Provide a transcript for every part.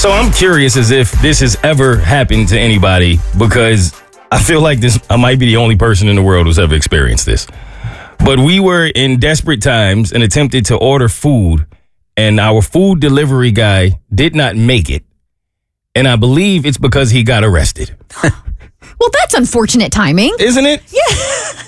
So I'm curious as if this has ever happened to anybody, because I feel like I might be the only person in the world who's ever experienced this. But we were in desperate times and attempted to order food, and our food delivery guy did not make it. And I believe it's because he got arrested. Well, that's unfortunate timing. Isn't it? Yeah.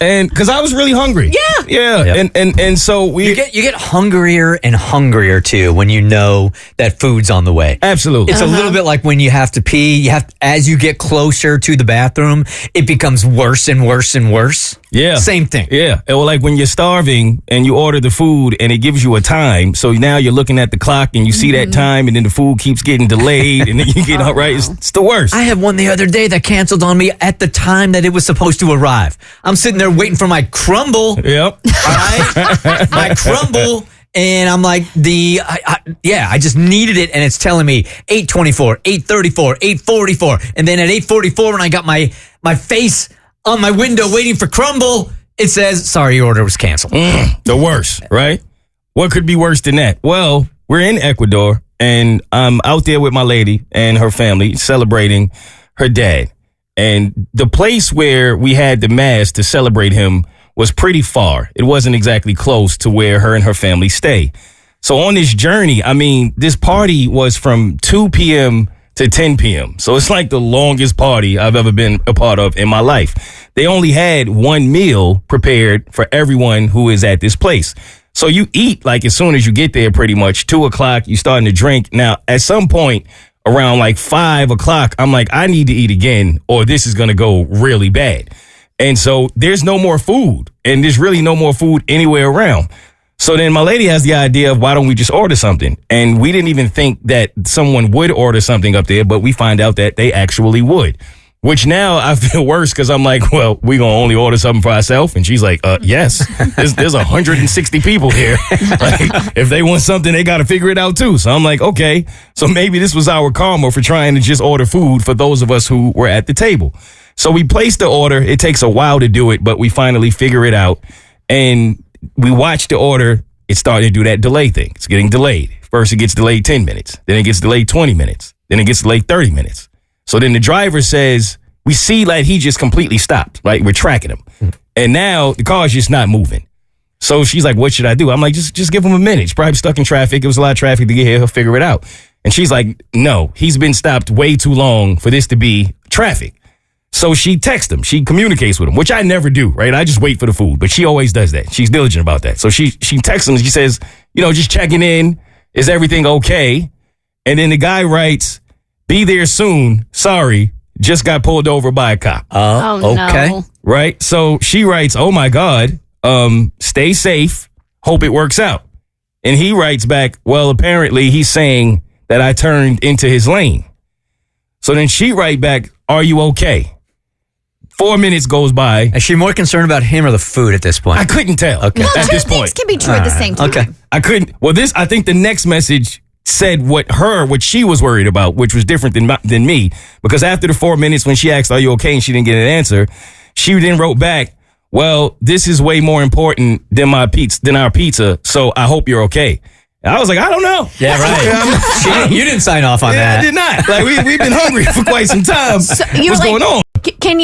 And because I was really hungry. Yeah. Yeah. Yep. And so you get hungrier and hungrier too when you know that food's on the way. Absolutely. It's a little bit like when you have to pee. As you get closer to the bathroom, it becomes worse and worse and worse. Yeah. Same thing. Yeah. Or like when you're starving and you order the food and it gives you a time. So now you're looking at the clock and you see that time, and then the food keeps getting delayed, and then you get right. It's the worst. I had one the other day that canceled on me at the time that it was supposed to arrive. I'm sitting there waiting for my crumble. Yep. All right. My crumble. And I'm like, I just needed it. And it's telling me 8:24, 8:34, 8:44. And then at 8:44, when I got my face on my window waiting for crumble, it says, sorry, your order was canceled. The worst, right? What could be worse than that? Well, we're in Ecuador, and I'm out there with my lady and her family celebrating her dad. And the place where we had the mass to celebrate him was pretty far. It wasn't exactly close to where her and her family stay. So on this journey, this party was from 2 p.m. to 10 p.m. So it's like the longest party I've ever been a part of in my life. They only had one meal prepared for everyone who is at this place. So you eat like as soon as you get there, pretty much 2 o'clock, you starting to drink. Now, at some point around like 5 o'clock, I'm like, I need to eat again, or this is going to go really bad. And so there's no more food, and there's really no more food anywhere around. So then my lady has the idea of, why don't we just order something? And we didn't even think that someone would order something up there, but we find out that they actually would. Which now I feel worse, because I'm like, well, we going to only order something for ourselves? And she's like, yes, there's 160 people here. Like, if they want something, they got to figure it out too. So I'm like, okay, so maybe this was our karma for trying to just order food for those of us who were at the table. So we placed the order. It takes a while to do it, but we finally figure it out. And we watch the order. It's starting to do that delay thing. It's getting delayed. First, it gets delayed 10 minutes. Then it gets delayed 20 minutes. Then it gets delayed 30 minutes. So then the driver says, we see like he just completely stopped. Like, we're tracking him. And now the car is just not moving. So she's like, what should I do? I'm like, just give him a minute. He's probably stuck in traffic. It was a lot of traffic to get here. He'll figure it out. And she's like, no, he's been stopped way too long for this to be traffic. So she texts him. She communicates with him, which I never do, right? I just wait for the food, but she always does that. She's diligent about that. So she texts him. She says, just checking in. Is everything okay? And then the guy writes, be there soon. Sorry, just got pulled over by a cop. Okay. No. Right? So she writes, oh my God, stay safe. Hope it works out. And he writes back, well, apparently he's saying that I turned into his lane. So then she writes back, are you okay? 4 minutes goes by. Is she more concerned about him or the food at this point? I couldn't tell. Okay. Well, at two this things point. can be true at the same time. Okay. I couldn't. Well, I think the next message said what she was worried about, which was different than me. Because after the 4 minutes, when she asked, are you okay? And she didn't get an answer. She then wrote back, well, this is way more important than our pizza. So I hope you're okay. And I was like, I don't know. Yeah, right. You didn't sign off on that. I did not. Like, we've been hungry for quite some time. So What's going on? Can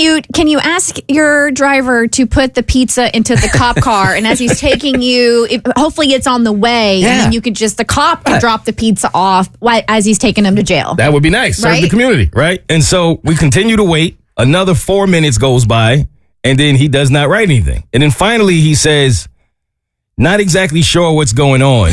you ask your driver to put the pizza into the cop car, and as he's taking you, hopefully it's on the way, and then you could the cop could drop the pizza off as he's taking him to jail. That would be nice. Serve Right? the community, right? And so we continue to wait. Another 4 minutes goes by, and then he does not write anything. And then finally he says, not exactly sure what's going on.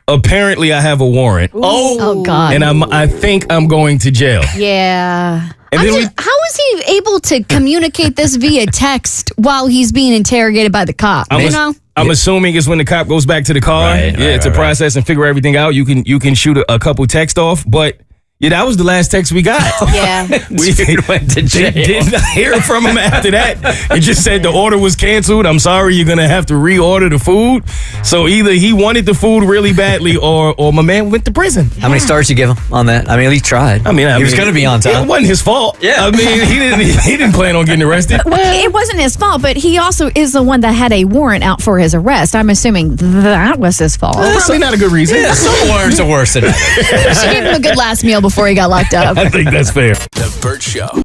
Apparently I have a warrant. Oh God. And I think I'm going to jail. Yeah. And then How is he able to communicate this via text while he's being interrogated by the cop? I'm assuming it's when the cop goes back to the car, to process and figure everything out. You can shoot a couple text off, but yeah, that was the last text we got. Yeah. We went to jail. Did not hear from him after that. It just said the order was canceled. I'm sorry, you're gonna have to reorder the food. So either he wanted the food really badly, or my man went to prison. How many stars you give him on that? I mean, at least tried. I mean, he was going to be on time. It wasn't his fault. Yeah. I mean, he didn't plan on getting arrested. It wasn't his fault, but he also is the one that had a warrant out for his arrest. I'm assuming that was his fault. Probably not a good reason. Some warrants are worse than others. She gave him a good last meal before before he got locked up. I think that's fair. The Bert Show.